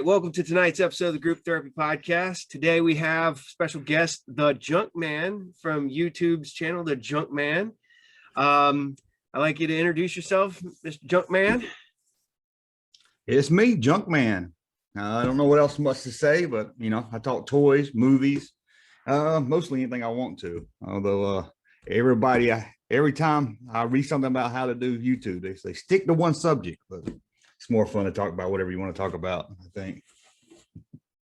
welcome to tonight's episode of the Group Therapy Podcast. Today we have special guest, the Junkman from YouTube's channel, the Junkman. I'd like you to introduce yourself, Mr. Junkman. It's me, Junkman. I don't know what else much to say, but I talk toys, movies, mostly anything I want to. Although every time I read something about how to do YouTube, they say stick to one subject, but it's more fun to talk about whatever you want to talk about, I think.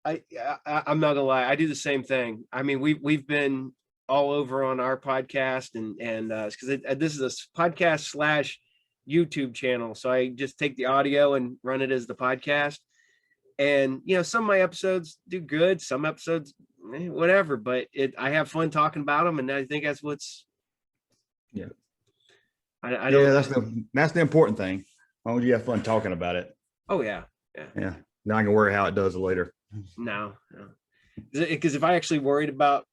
I'm not gonna lie, I do the same thing. I mean, we've been all over on our podcast, and because this is a podcast / YouTube channel, so I just take the audio and run it as the podcast. And some of my episodes do good, some episodes whatever, but I have fun talking about them, and I think that's what's I don't. That's the important thing. As long as you have fun talking about it. Oh yeah. Now I can worry how it does later. No, because if I actually worried about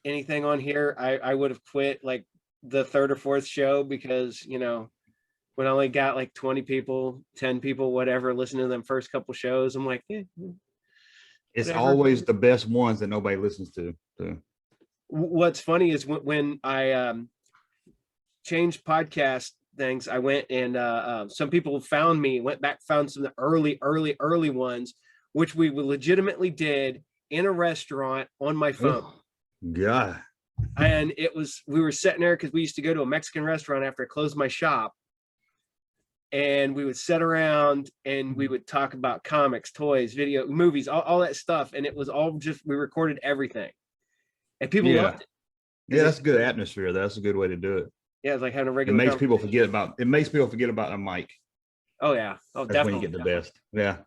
anything on here, I would have quit like the third or fourth show, because when I only got like 20 people, 10 people, whatever, listening to them first couple shows, I'm like, it's always the best ones that nobody listens to. So. What's funny is when I changed podcast things, I went and some people found me, went back, found some of the early ones, which we legitimately did in a restaurant on my phone. Oh, God. And we were sitting there because we used to go to a Mexican restaurant after I closed my shop, and we would sit around and we would talk about comics, toys, video, movies, all that stuff. And it was all just, we recorded everything, and people loved it. Yeah, that's a good atmosphere. That's a good way to do it. Yeah, it's like having a regular. It makes people forget about a mic. Oh yeah, that's definitely. When you get the best. Yeah.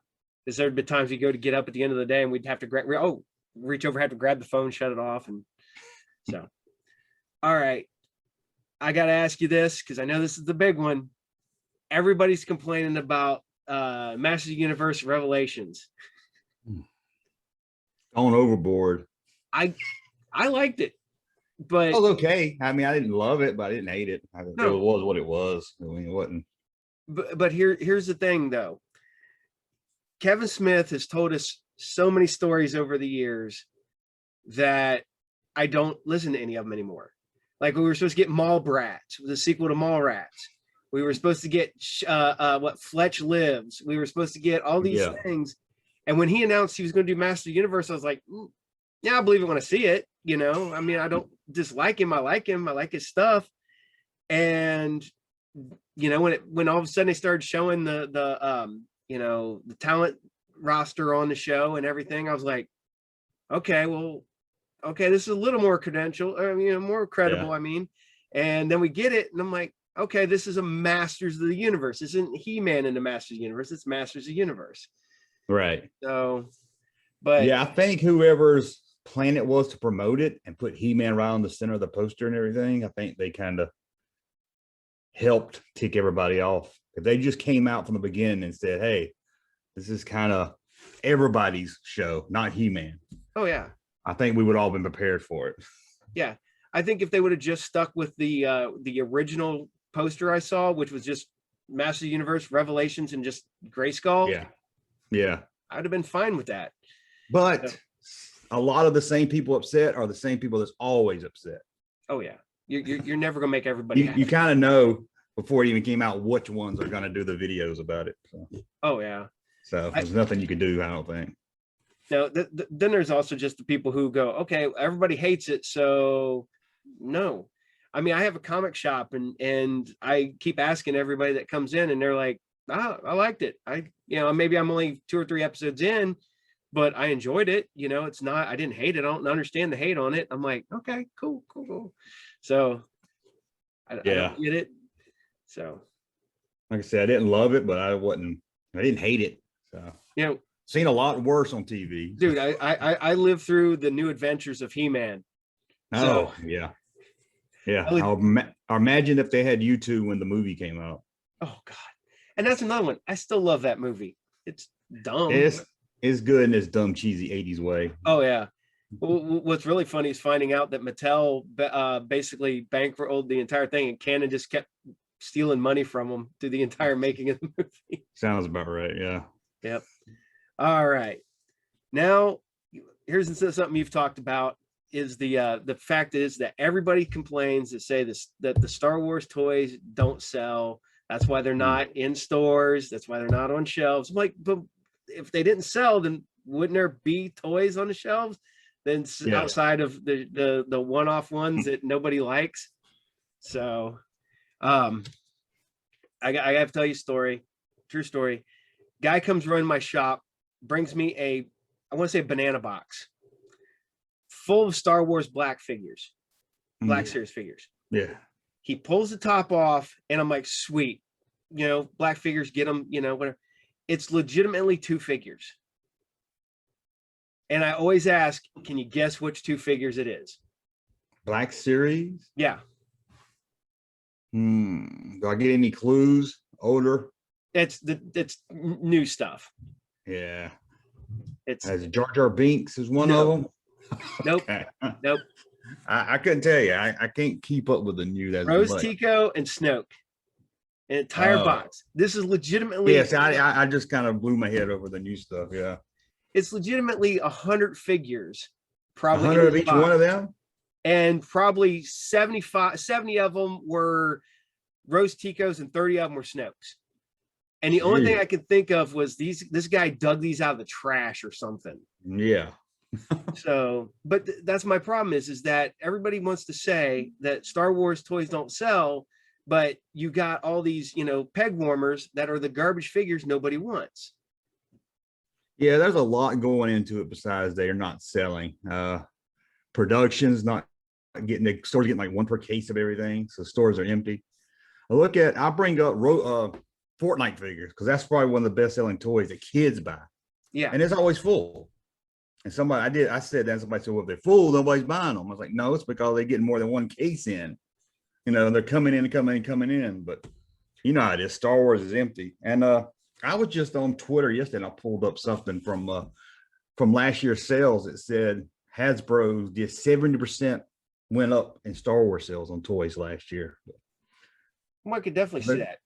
Because there'd be times we go to get up at the end of the day, and we'd have to reach over, have to grab the phone, shut it off, and so. All right, I got to ask you this, because I know this is the big one. Everybody's complaining about Masters of the Universe Revelations. Going overboard. I liked it. But it was okay. I mean, I didn't love it, but I didn't hate it. It was what it was. I mean, it wasn't. But here's the thing, though. Kevin Smith has told us so many stories over the years that I don't listen to any of them anymore. Like, we were supposed to get Mallrats, the sequel to Mallrats. We were supposed to get Fletch Lives. We were supposed to get all these things. And when he announced he was going to do Master of the Universe, I was like, yeah, I believe it when I see it. I mean, I don't dislike him. I like him. I like his stuff. And when all of a sudden they started showing the talent roster on the show and everything, I was like, okay, this is a little more credential, more credible. Yeah. I mean, and then we get it, and I'm like, okay, this is a Masters of the Universe. This isn't He-Man in the Masters of the Universe. It's Masters of the Universe. Right. So, but yeah, I think whoever's plan it was to promote it and put He-Man right on the center of the poster and everything, I think they kind of helped tick everybody off. If they just came out from the beginning and said, hey, this is kind of everybody's show, not He-Man. Oh yeah, I think we would all been prepared for it. Yeah, I think if they would have just stuck with the original poster I saw, which was just Master of the Universe Revelations and just Grayskull, I'd have been fine with that. But a lot of the same people upset are the same people that's always upset. Oh yeah, you're never gonna make everybody happy. You kind of know before it even came out which ones are gonna do the videos about it. So. Oh yeah. So there's nothing you can do, I don't think. Now, then there's also just the people who go, okay, everybody hates it, so no. I mean, I have a comic shop, and I keep asking everybody that comes in, and they're like, I liked it. Maybe I'm only 2 or 3 episodes in, but I enjoyed it. It's not, I didn't hate it. I don't understand the hate on it. I'm like, okay, cool. So I don't get it. So like I said, I didn't love it, but I didn't hate it. So seen a lot worse on TV. Dude, I lived through the New Adventures of He-Man. Oh, yeah. Yeah. I imagine if they had YouTube when the movie came out. Oh God. And that's another one. I still love that movie. It's dumb. It's good in this dumb, cheesy 80s way. Oh yeah. What's really funny is finding out that Mattel basically bankrolled the entire thing, and Canon just kept stealing money from them through the entire making of the movie. Sounds about right. Yeah. Yep. All right. Now, here's something you've talked about is the fact is that everybody complains that say this that the Star Wars toys don't sell. That's why they're not in stores. That's why they're not on shelves. I'm like, but if they didn't sell, then wouldn't there be toys on the shelves? Then Yeah. outside of the one-off ones that nobody likes. So, I have to tell you a story, true story. Guy comes running my shop, brings me I want to say a banana box full of Star Wars Black figures, Black Series figures. Yeah. He pulls the top off, and I'm like, sweet, Black figures, get them, whatever. It's legitimately 2 figures. And I always ask, can you guess which 2 figures it is? Black Series? Yeah. Do I get any clues? Older? It's new stuff. Yeah. It's As Jar Jar Binks is one of them. Nope. Okay. Nope. I couldn't tell you. I can't keep up with the new. That's Rose Tico and Snoke. An entire box. This is legitimately. Yes, I just kind of blew my head over the new stuff. Yeah. It's legitimately 100 figures. Probably 100 of each box. One of them? And probably 70 of them were Rose Ticos and 30 of them were Snokes. And the only thing I could think of was this guy dug these out of the trash or something. Yeah. So, but that's my problem is that everybody wants to say that Star Wars toys don't sell, but you got all these, peg warmers that are the garbage figures nobody wants. Yeah, there's a lot going into it besides they are not selling. Production's not getting, the stores getting like 1 per case of everything, so stores are empty. I'll bring up Fortnite figures because that's probably one of the best selling toys that kids buy. Yeah, and it's always full. And I said that, somebody said, well, if they're full, nobody's buying them. I was like, no, it's because they're getting more than 1 case in. They're coming in. But you know how it is. Star Wars is empty. And I was just on Twitter yesterday, and I pulled up something from last year's sales. It said Hasbro did 70% went up in Star Wars sales on toys last year. Well, I could definitely see that.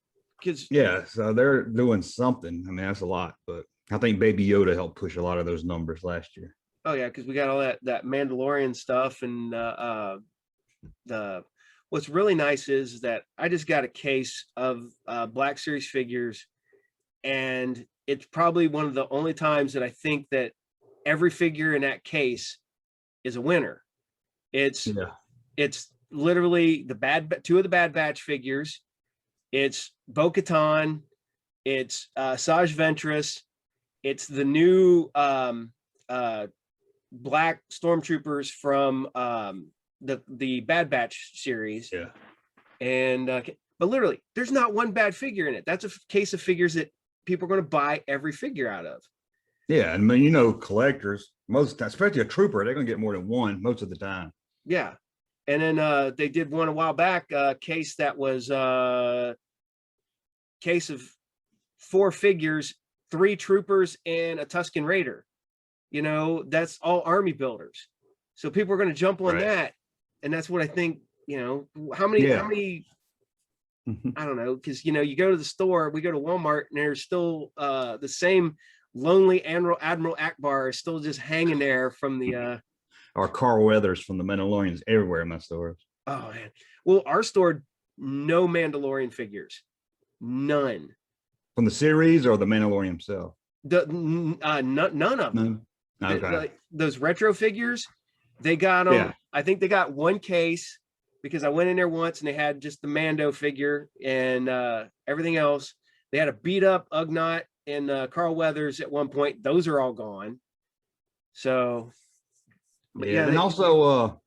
So they're doing something. I mean, that's a lot, but I think Baby Yoda helped push a lot of those numbers last year. Oh yeah, because we got all that Mandalorian stuff, and what's really nice is that I just got a case of Black Series figures, and it's probably one of the only times that I think that every figure in that case is a winner. It's literally 2 of the Bad Batch figures. It's Bo-Katan. It's Saj Ventress. It's the new Black Stormtroopers from the Bad Batch series. Yeah. And but literally, there's not 1 bad figure in it. That's a case of figures that people are going to buy every figure out of. Yeah, I mean, collectors most of the time, especially a trooper, they're going to get more than 1 most of the time. Yeah. And then they did one a while back, case that was case of 4 figures, 3 troopers and a Tusken Raider. That's all army builders. So people are going to jump on that. And that's what I think, how many, I don't know. Cause you go to the store, we go to Walmart, and there's still the same lonely Admiral Akbar is still just hanging there from the, or Carl Weathers from the Mandalorians everywhere in my stores. Oh man. Well, our store, no Mandalorian figures, none. From the series or the Mandalorian himself? None of them. No? Okay. Those retro figures, they got them. Yeah. I think they got 1 case because I went in there once and they had just the Mando figure and everything else. They had a beat up Ugnaught and Carl Weathers at one point. Those are all gone. So, yeah. And also,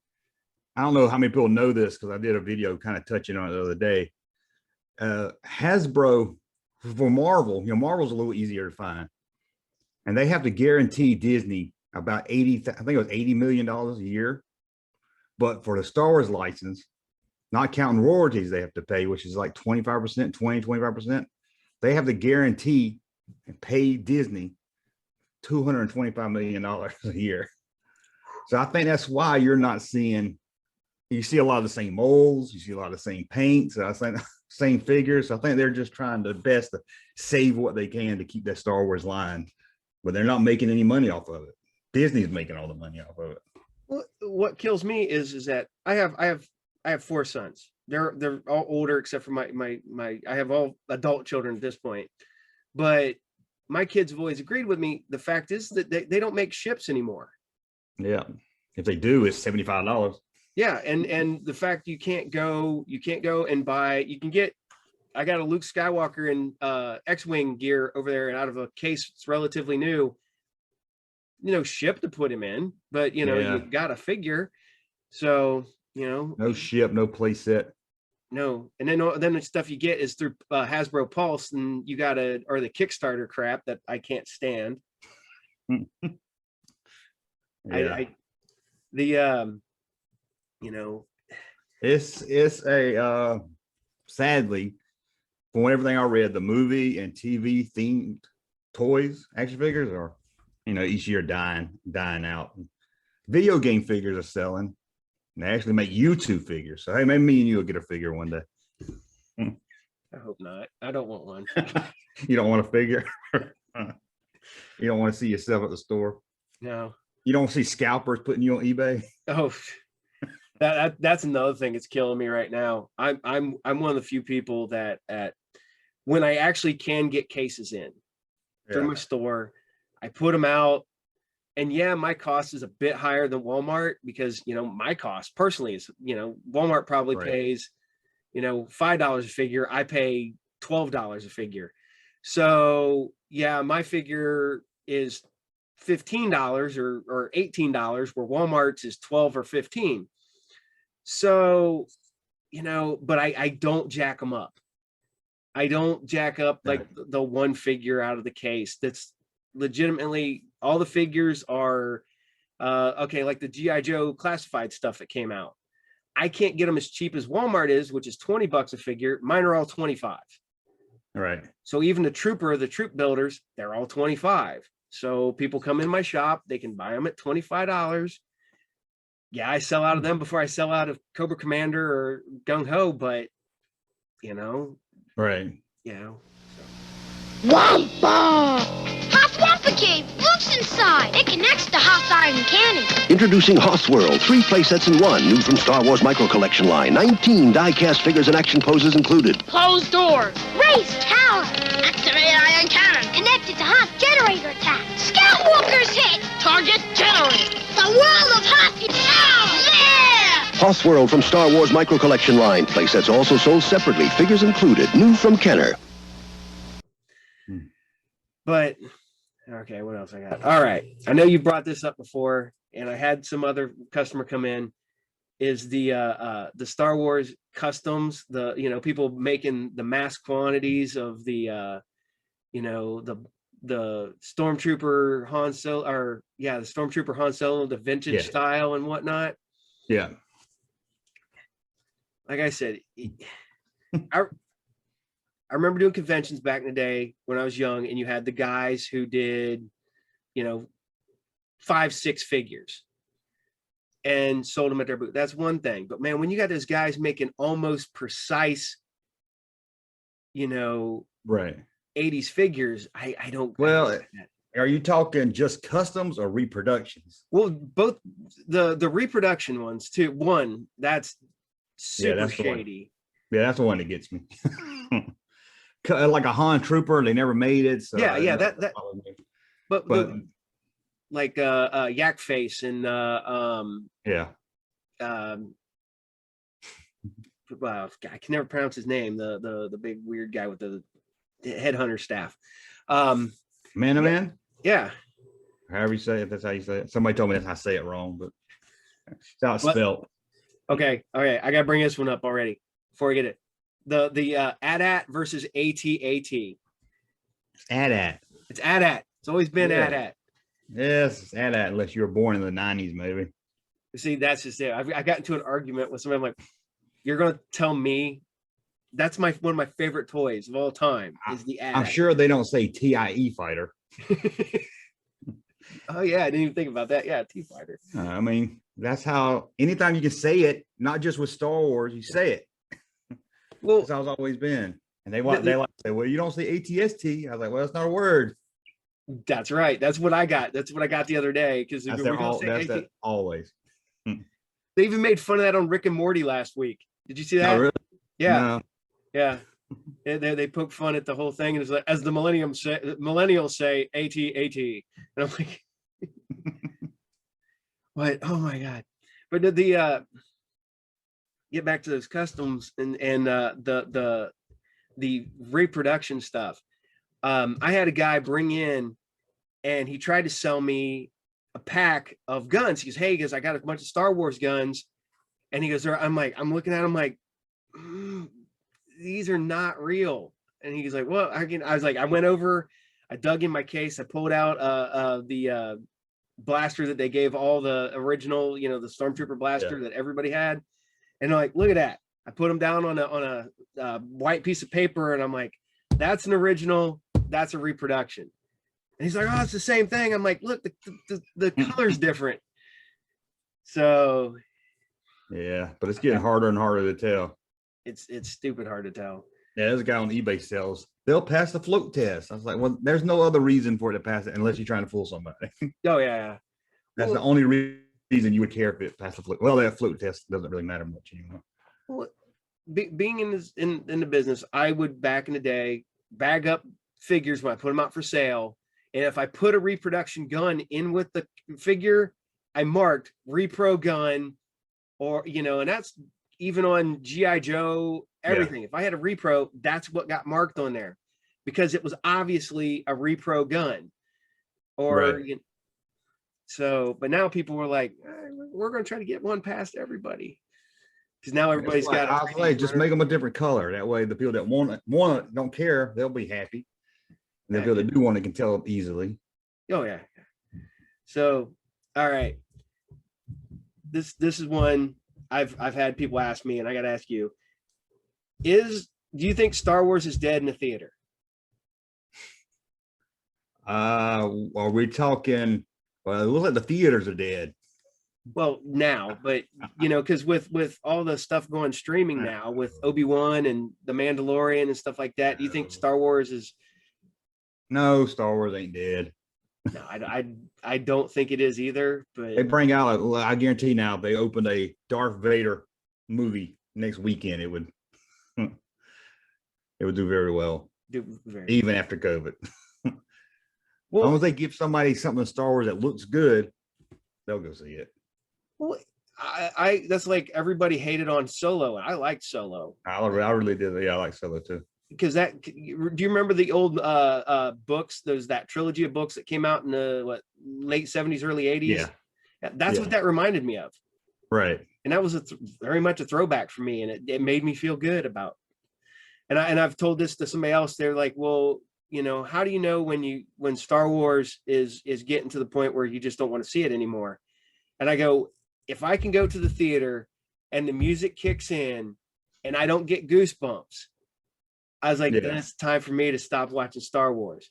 I don't know how many people know this because I did a video kind of touching on it the other day. Hasbro for Marvel, Marvel's a little easier to find, and they have to guarantee Disney about I think it was $80 million a year. But for the Star Wars license, not counting royalties they have to pay, which is like 25%, they have to guarantee and pay Disney $225 million a year. So I think that's why you're not seeing, you see a lot of the same molds, you see a lot of the same paints, I think same figures. So I think they're just trying their best to save what they can to keep that Star Wars line, but they're not making any money off of it. Disney's making all the money off of it. Well, what kills me is that I have 4 sons. They're all older except for my I have all adult children at this point. But my kids have always agreed with me. The fact is that they don't make ships anymore. Yeah. If they do, it's $75. Yeah, and the fact you can't go and buy, I got a Luke Skywalker and X-Wing gear over there, and out of a case it's relatively new, ship to put him in, but you got a figure. So, no ship, no play set. No. And then the stuff you get is through Hasbro Pulse, and you got or the Kickstarter crap that I can't stand. Yeah. It's a sadly, from everything I read, the movie and TV themed toys, action figures are, each year dying out. Video game figures are selling. And they actually make YouTube figures. So hey, maybe me and you will get a figure one day. I hope not. I don't want one. You don't want a figure? You don't want to see yourself at the store? No. You don't see scalpers putting you on eBay? Oh, that's another thing that's killing me right now. I'm one of the few people that when I actually can get cases in through my store, I put them out. And yeah, my cost is a bit higher than Walmart because, my cost personally is, Walmart probably pays, $5 a figure. I pay $12 a figure. So yeah, my figure is $15 or $18, where Walmart's is 12 or 15. So, but I don't jack them up. I don't jack up like the one figure out of the case. That's legitimately, all the figures are okay, like the G.I. Joe classified stuff that came out. I can't get them as cheap as Walmart is, which is $20 a figure. Mine are all 25. All right. So even the troop builders, they're all 25. So people come in my shop, they can buy them at $25. Yeah, I sell out of them before I sell out of Cobra Commander or Gung Ho, but right. Wampa! Hop Wampa Cave! Luke's inside! It connects to Hoth's Iron Cannon! Introducing Hoth's World, 3 playsets in 1, new from Star Wars Micro Collection line. 19 die-cast figures and action poses included. Closed doors! Race tower! Activate Iron Cannon! Connected to Hoth generator attack! Skywalker's hit! Target generated! The world of Hoth is now! Yeah! Hoth's World from Star Wars Micro Collection line. Playsets also sold separately, figures included, new from Kenner. But okay, what else I got? All right, I know you brought this up before, and I had some other customer come in. Is the Star Wars customs, the people making the mass quantities of the Stormtrooper Han Solo, or the Stormtrooper Han Solo, the vintage style and whatnot. Yeah. Like I said, I remember doing conventions back in the day when I was young, and you had the guys who did, 5, 6 figures and sold them at their booth. That's one thing. But man, when you got those guys making almost precise, right, 80s figures, I don't. Well, are you talking just customs or reproductions? Well, both the reproduction ones too. One that's super shady. Yeah, that's the one that gets me. Like a Han Trooper, they never made it. So that. But like Yak Face and well, I can never pronounce his name. The big weird guy with the headhunter staff. Man. Yeah. However you say it, that's how you say it. Somebody told me that's how I say it wrong, but that's how it's spelled. Okay. All right. I gotta bring this one up already before I get it. The AT-AT versus AT-AT. AT-AT. It's AT-AT. It's always been AT-AT. Yes, it's AT-AT, unless you were born in the 90s, maybe. See, that's just it. I got into an argument with somebody. I'm like, you're gonna tell me that's one of my favorite toys of all time is the AT-AT. I'm sure they don't say TIE fighter. Oh yeah, I didn't even think about that. Yeah, T-fighter. I mean, that's how. Anytime you can say it, not just with Star Wars, you say it. Well, that's how it's always been. And they like to say, well, you don't say ATST. I was like, well, that's not a word. That's right. That's what I got. That's what I got the other day. Because That's their all. That's AT, that always. they even made fun of that on Rick and Morty last week. Did you see Oh, that? really? Yeah, No. yeah. They poke fun at the whole thing, and it's like, as the millennials say, AT. And I'm like, what? Oh my god! But the get back to those customs and the reproduction stuff. I had a guy bring in, and he tried to sell me a pack of guns. He goes, "Hey," he goes, "I got a bunch of Star Wars guns," and he goes, "I'm like, I'm looking at him like, these are not real." And he's like, "Well, I was like, I went over, I dug in my case, I pulled out the blaster that they gave all the original, the Stormtrooper blaster that everybody had, and I'm like, look at that. I put them down on a white piece of paper, and I'm like, that's an original, that's a reproduction." And he's like, "Oh, it's the same thing." I'm like, "Look, the color's different." So Yeah, but it's getting harder and harder to tell. it's stupid hard to tell. Yeah, there's a guy on eBay sells. They'll pass the float test. I was like, well, there's no other reason for it to pass it unless you're trying to fool somebody. Oh yeah. That's the only reason you would care if it passed the float. Well, that float test doesn't really matter much anymore. Well, being in the business, I would, back in the day, bag up figures when I put them out for sale, and if I put a reproduction gun in with the figure, I marked repro gun, or and that's even on GI Joe, everything. If I had a repro, that's what got marked on there, because it was obviously a repro gun. Or so, but now people were like, we're going to try to get one past everybody, because now everybody's got. I was like, just make them a different color. That way, the people that want it don't care. They'll be happy, and the people that do want it can tell them easily. Oh yeah. So, all right. This is one I've had people ask me, and I got to ask you: do you think Star Wars is dead in the theater? Are we talking? Well, it looks like the theaters are dead. Well, now, but because with all the stuff going streaming now, with Obi-Wan and the Mandalorian and stuff like that, do you think Star Wars is? No, Star Wars ain't dead. No, I don't think it is either. But they bring out, I guarantee now, if they opened a Darth Vader movie next weekend, it would do very well. Even after COVID. Well, as long as they give somebody something in Star Wars that looks good, they'll go see it. Well, I that's like everybody hated on Solo, and I liked Solo. I really did. Yeah, I like Solo too. Because do you remember the old books? There's that trilogy of books that came out in the late 70s, early 80s. Yeah, that's what that reminded me of. Right. And that was very much a throwback for me, and it made me feel good about. And I've told this to somebody else. They're like, well, how do you know when Star Wars is getting to the point where you just don't want to see it anymore? And I go, if I can go to the theater and the music kicks in and I don't get goosebumps, I was like, then it's time for me to stop watching Star Wars.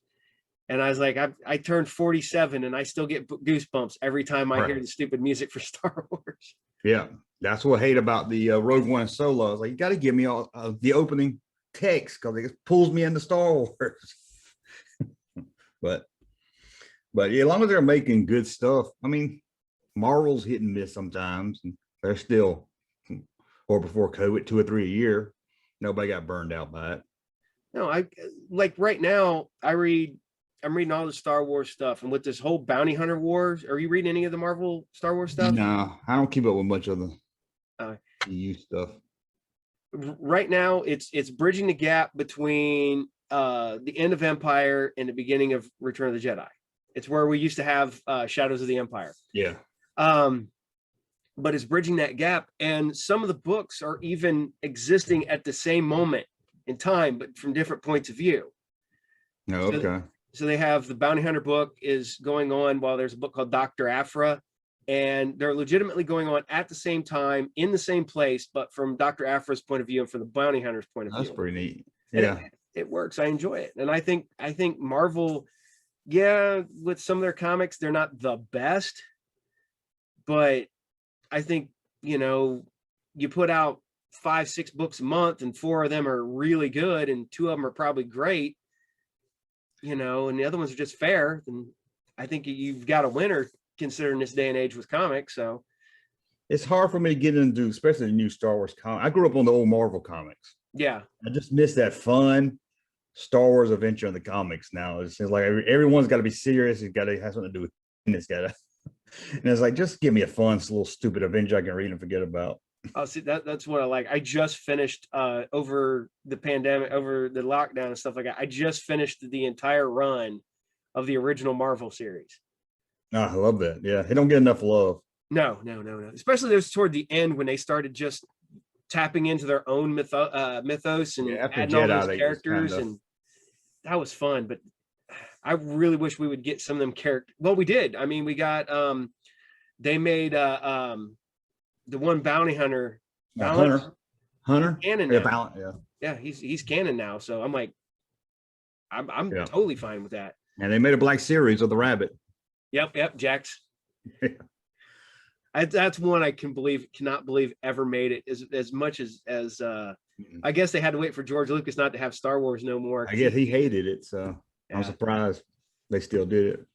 And I was like, I turned 47 and I still get goosebumps every time I hear the stupid music for Star Wars. Yeah, that's what I hate about the Rogue One Solo. I was like, you got to give me all the opening text, because it pulls me into Star Wars. but yeah, as long as they're making good stuff. I mean, Marvel's hit and miss sometimes, and they're still, or before COVID, 2 or 3 a year. Nobody got burned out by it. No, I like right now. I'm reading all the Star Wars stuff, and with this whole bounty hunter wars. Are you reading any of the Marvel Star Wars stuff? No, I don't keep up with much of the EU stuff. Right now, it's bridging the gap between the end of Empire and the beginning of Return of the Jedi. It's where we used to have Shadows of the Empire. Yeah. But it's bridging that gap, and some of the books are even existing at the same moment in time, but from different points of view. Oh, okay. So they have the Bounty Hunter book is going on while there's a book called Dr. Aphra, and they're legitimately going on at the same time in the same place, but from Dr. Aphra's point of view and from the Bounty Hunter's point of view. That's pretty neat. Yeah, it works. I enjoy it, and I think Marvel, with some of their comics, they're not the best, but I think you put out 5-6 books a month, and 4 of them are really good, and 2 of them are probably great. and the other ones are just fair, then I think you've got a winner considering this day and age with comics. So It's hard for me to get into, especially the new Star Wars comic. I grew up on the old Marvel comics. yeah, I just miss that fun Star Wars adventure in the comics now. It's like everyone's got to be serious. It's got to have something to do with it. It's got to, and it's like, just give me a fun, little stupid adventure I can read and forget about. oh, see, that's what I like. I just finished over the pandemic, over the lockdown and stuff like that. I just finished the entire run of the original Marvel series. Oh, I love that. Yeah, they don't get enough love. No. Especially there's toward the end when they started just tapping into their own mythos and After adding all Jedi, those they characters, and that was fun. But I really wish we would get some of them characters. Well, we did. I mean, we got they made the one bounty hunter, Hunter, canon yeah, now. Yeah, he's canon now. So I'm like, I'm totally fine with that. And they made a black series of the rabbit. Yep, Jax. That's one I cannot believe ever made it as much as I guess they had to wait for George Lucas not to have Star Wars no more. I guess he hated it, so I'm surprised they still did it.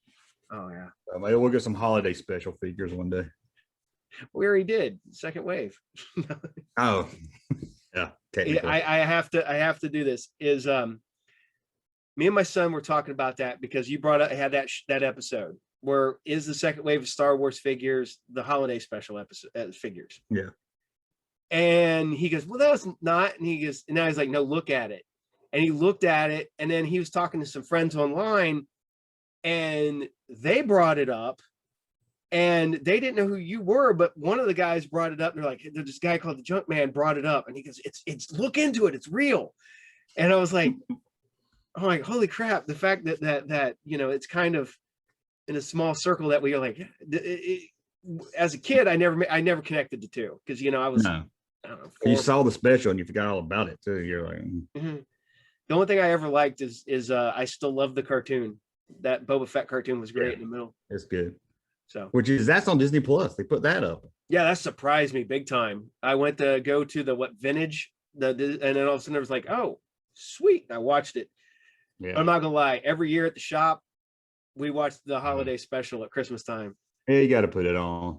Oh yeah. Maybe we'll get some holiday special figures one day. We already did second wave. Oh, yeah. Technically. I have to do this. Is me and my son were talking about that because you brought up had that episode where is the second wave of Star Wars figures the holiday special episode figures. Yeah. And he goes, well, that's not. And he goes, and now he's like, no, look at it. And he looked at it, and then he was talking to some friends online, and they brought it up, and they didn't know who you were, but one of the guys brought it up. And they're like, there's this guy called the Junkman brought it up, and he goes, it's look into it, it's real. And I was like, I'm like, holy crap! The fact that it's kind of in a small circle that we are like, as a kid, I never connected the two because I was. No. I don't know, you saw the special and you forgot all about it too. You're like, mm-hmm. The only thing I ever liked is I still love the cartoon. That Boba Fett cartoon was great in the middle. It's good. So that's on Disney Plus. They put that up. Yeah, that surprised me big time. I went to go to the vintage, and then all of a sudden I was like, oh, sweet. I watched it. Yeah. I'm not gonna lie. Every year at the shop, we watched the holiday special at Christmas time. Yeah, you got to put it on.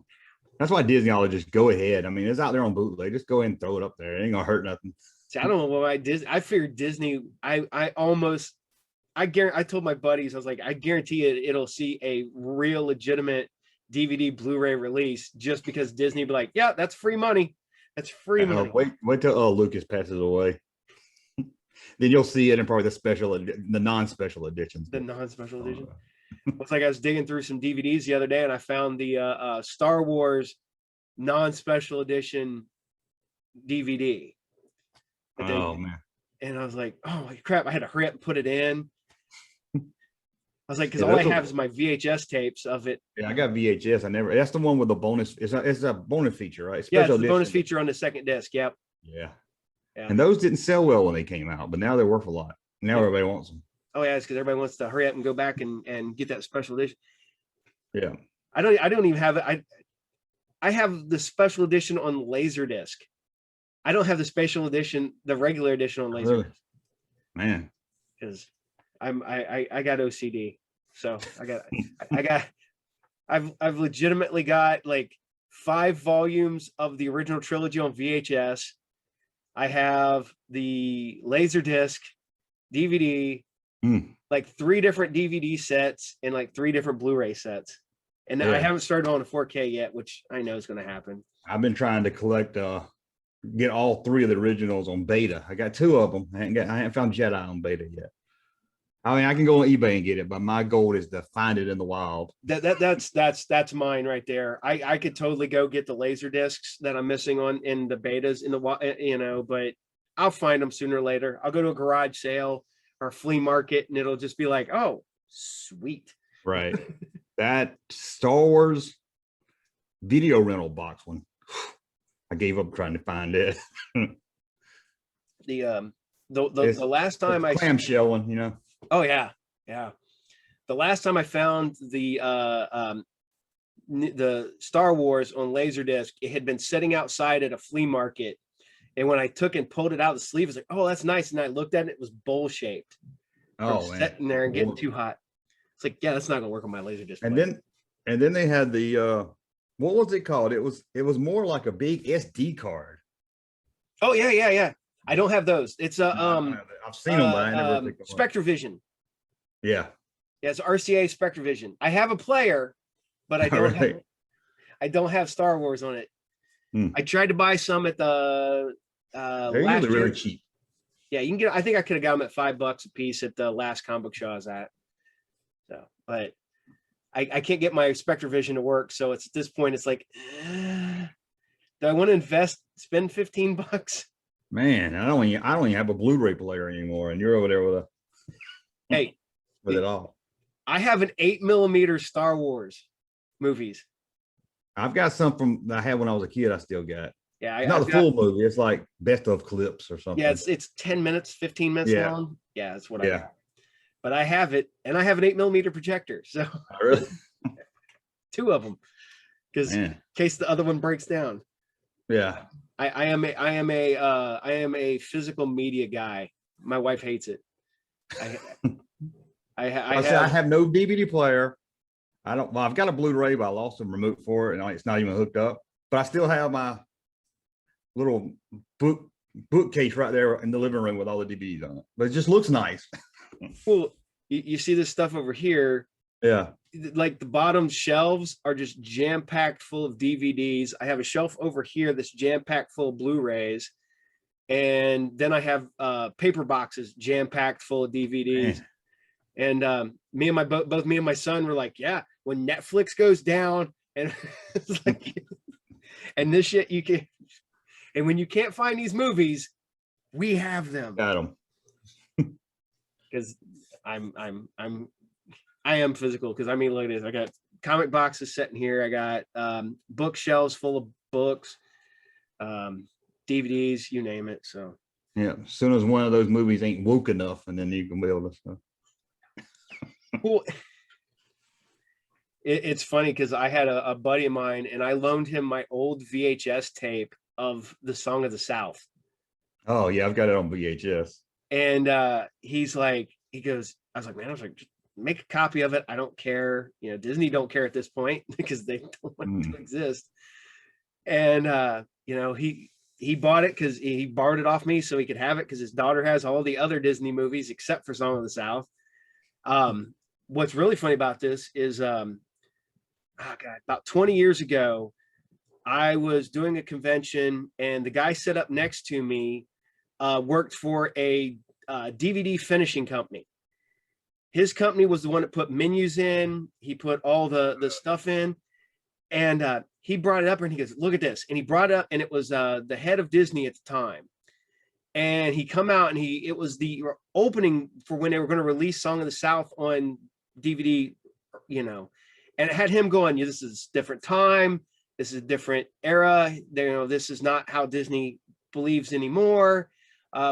That's why Disney ought to just go ahead. I mean, it's out there on bootleg. Just go ahead and throw it up there. It ain't gonna hurt nothing. See, I don't know why I figured Disney. I told my buddies, I was like, I guarantee it'll see a real legitimate DVD Blu-ray release just because Disney be like, yeah, that's free money. That's free money. Wait till Lucas passes away. Then you'll see it in probably the non-special editions. The non-special edition. It's like I was digging through some DVDs the other day, and I found the Star Wars non-special edition DVD. Man! And I was like, "Oh my crap!" I had to hurry up and put it in. I was like, "Because all I have is my VHS tapes of it." Yeah, I got VHS. That's the one with the bonus. It's a bonus feature, right? It's the bonus feature on the second disc. Yep. Yeah. And those didn't sell well when they came out, but now they're worth a lot. Now everybody wants them. Oh yeah, it's because everybody wants to hurry up and go back and get that special edition. Yeah. I don't even have it. I have the special edition on Laserdisc. I don't have the special edition, the regular edition on Laserdisc. Really? Man. Because I got OCD. So I've legitimately got like 5 volumes of the original trilogy on VHS. I have the Laserdisc, DVD, like 3 different DVD sets and like 3 different Blu-ray sets. And I haven't started on a 4K yet, which I know is going to happen. I've been trying to collect, get all 3 of the originals on beta. I got 2 of them. I haven't found Jedi on beta yet. I mean, I can go on eBay and get it, but my goal is to find it in the wild. That's mine right there. I could totally go get the laser discs that I'm missing in the betas in the but I'll find them sooner or later. I'll go to a garage sale or flea market, and it'll just be like, oh, sweet. Right. That Star Wars video rental box one, I gave up trying to find it. The last time I clamshell one, Oh yeah. The last time I found the Star Wars on Laserdisc, it had been sitting outside at a flea market, and when I took and pulled it out of the sleeve, I was like, "Oh, that's nice." And I looked at it; it was bowl shaped. from Oh man. sitting there and getting too hot. It's like, yeah, that's not gonna work on my laser display. And then they had the what was it called? It was more like a big SD card. Oh yeah. I don't have those. It's a I've seen them, but I never picked them up. SpectraVision. Yeah. Yeah, it's RCA SpectraVision. I have a player, but I don't Right. I don't have Star Wars on it. I tried to buy some at the They're last usually year. really cheap. Yeah, you can get. I think I could have got them at $5 a piece at the last comic book show I was at. So, but I can't get my SpectraVision to work. So it's at this point, it's like, do I want to spend $15? Man, I don't even have a Blu-ray player anymore, and you're over there with it all. I have an 8mm Star Wars movies. I've got some that I had when I was a kid. I still got. Yeah, It's not the full movie. It's like best of clips or something. Yeah, it's 10 minutes, 15 minutes long. Yeah, that's what I got. But I have it, and I have an 8mm projector. So really, 2 of them, because in case the other one breaks down. Yeah, I am a physical media guy. My wife hates it. I have no DVD player. I don't. Well, I've got a Blu-ray, but I lost the remote for it, and it's not even hooked up. But I still have my little bookcase right there in the living room with all the DVDs on it. But it just looks nice. Well, you see this stuff over here. Yeah. Like the bottom shelves are just jam-packed full of DVDs. I have a shelf over here that's jam-packed full of Blu-rays. And then I have paper boxes jam-packed full of DVDs. Man. And both me and my son were like, yeah, when Netflix goes down and it's like, and this shit you can, and when you can't find these movies, we have them. Got them. Because I am physical. Because I mean, look at this. I got comic boxes sitting here. I got bookshelves full of books, DVDs, you name it. So yeah, as soon as one of those movies ain't woke enough, and then you can be able to. Well, it's funny because I had a buddy of mine, and I loaned him my old VHS tape of the Song of the South. Oh yeah, I've got it on VHS. And he's like, I was like, just make a copy of it. I don't care. You know, Disney don't care at this point because they don't want it to exist. And you know, he bought it because he borrowed it off me so he could have it because his daughter has all the other Disney movies except for Song of the South. What's really funny about this is about 20 years ago, I was doing a convention and the guy set up next to me worked for a DVD finishing company. His company was the one that put menus in. He put all the stuff in, and he brought it up and he goes, "Look at this!" And he brought it up, and it was the head of Disney at the time. And he come out and it was the opening for when they were going to release Song of the South on DVD, you know, and it had him going, "Yeah, this is a different time. This is a different era. You know, this is not how Disney believes anymore.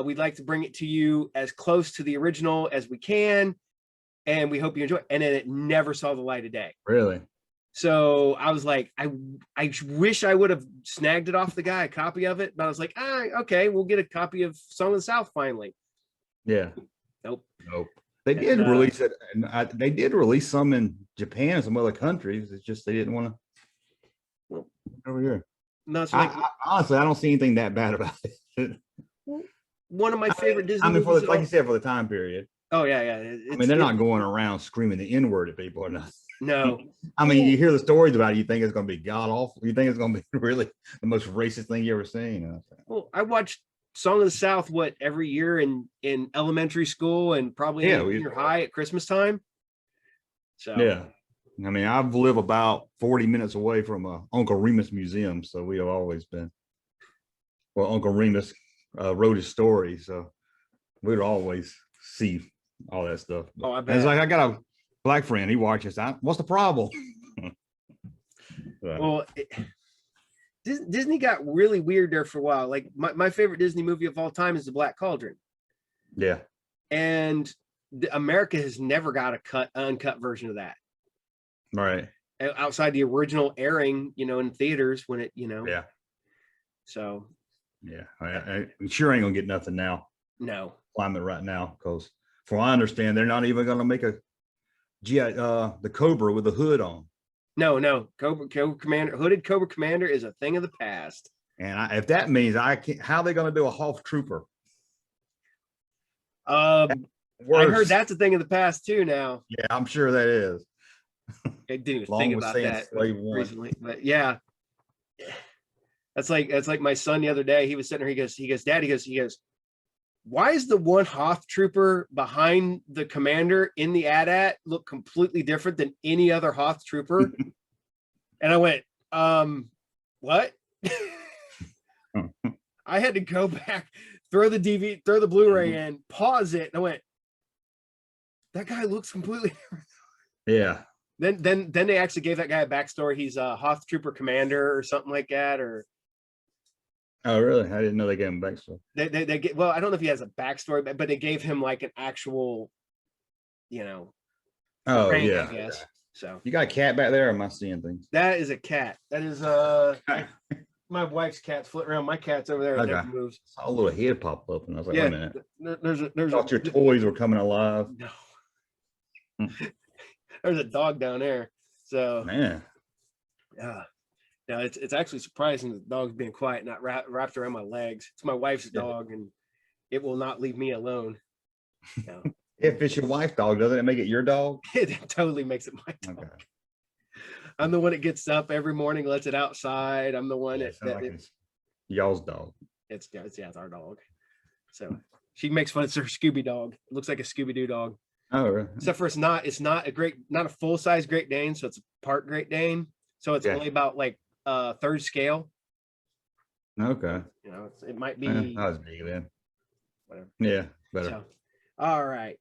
We'd like to bring it to you as close to the original as we can. And we hope you enjoy it." And then it never saw the light of day. Really? So I was like, I wish I would have snagged it off the guy, a copy of it. But I was like, okay, we'll get a copy of Song of the South finally. Yeah. Nope. They did release it, and they did release some in Japan and some other countries. It's just they didn't want to over here. No, it's honestly, I don't see anything that bad about it. One of my favorite Disney movies. movies, like you said, for the time period. Oh yeah. I mean, they're not going around screaming the N-word at people or nothing. No. I mean, you hear the stories about it, you think it's going to be god awful. You think it's going to be really the most racist thing you ever seen. Well, I watched Song of the South every year in elementary school and probably in junior high at Christmas time. So yeah, I mean, I've lived about 40 minutes away from Uncle Remus Museum, so we have always been. Well, Uncle Remus wrote his story, so we'd always see all that stuff. Oh, I bet. It's like I got a black friend. He watches. What's the problem? Well, Disney got really weird there for a while. Like my favorite Disney movie of all time is The Black Cauldron. Yeah. And America has never got a uncut version of that. Right. Outside the original airing, you know, in theaters when it, you know. Yeah. So. Yeah. I sure ain't gonna get nothing now. No. Climate right now, because from what I understand, they're not even going to make a the Cobra with the hood on. No, Cobra Commander, hooded Cobra Commander is a thing of the past. And if that means I can't, how are they going to do a Hoff Trooper? I heard that's a thing of the past too now. Yeah, I'm sure that is. I didn't even think about that recently, but yeah. That's like my son the other day. He was sitting there. He goes, Dad, he goes, why is the one Hoth trooper behind the commander in the AT-AT look completely different than any other Hoth trooper? And I went, what? I had to go back, throw the Blu-ray in, pause it, and I went, that guy looks completely different. Yeah. Then they actually gave that guy a backstory. He's a Hoth trooper commander or something like that, or oh, really? I didn't know they gave him backstory. They get, well, I don't know if he has a backstory, but they gave him like an actual, Oh, rank, yeah. I guess. So You got a cat back there? Or am I seeing things? that is a cat. That is my wife's cat's flitting around. My cat's over there. Okay. Never moves. I saw a little head pop up, and I was like, Yeah, wait a minute. there's Thought your toys were coming alive. no. There's a dog down there. So Man. yeah. No, it's actually surprising that the dog's being quiet, not wrapped around my legs. It's my wife's dog, and it will not leave me alone. No. If it's your wife's dog, doesn't it make it your dog? It totally makes it my dog. Okay. I'm the one that gets up every morning, lets it outside. I'm the one Yeah, it's y'all's dog. it's our dog. So she makes fun of her Scooby dog. It looks like a Scooby-Doo dog. Oh, really? Except for it's not a full-size Great Dane, so it's a part Great Dane. So it's only about like third scale. Okay. It might be I was big then. whatever. Yeah, better. So, all right.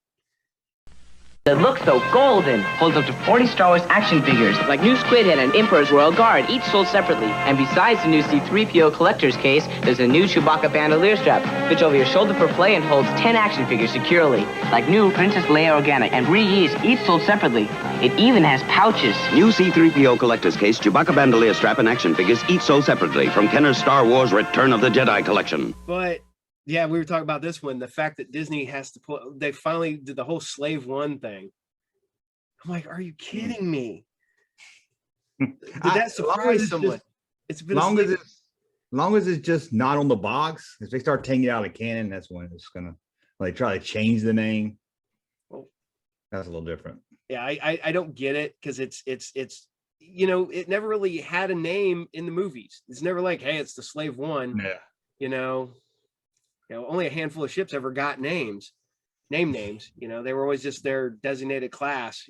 It looks so golden. Holds up to 40 Star Wars action figures, like new Squid Head and Emperor's Royal Guard, each sold separately. And besides the new C-3PO collector's case, there's a new Chewbacca bandolier strap. Fits over your shoulder for play and holds 10 action figures securely. Like new Princess Leia Organic and Breeze, each sold separately. It even has pouches. New C-3PO collector's case, Chewbacca bandolier strap, and action figures each sold separately from Kenner's Star Wars Return of the Jedi collection. But yeah, we were talking about this one. The fact that Disney has to they finally did the whole Slave One thing. I'm like, are you kidding me? Did that surprise someone? It's been long as it's just not on the box. If they start taking it out of the canon, that's when it's gonna try to change the name. Well, that's a little different. Yeah, I don't get it, because it's it never really had a name in the movies. It's never like, hey, it's the Slave One. Yeah. Only a handful of ships ever got names. Names. They were always just their designated class.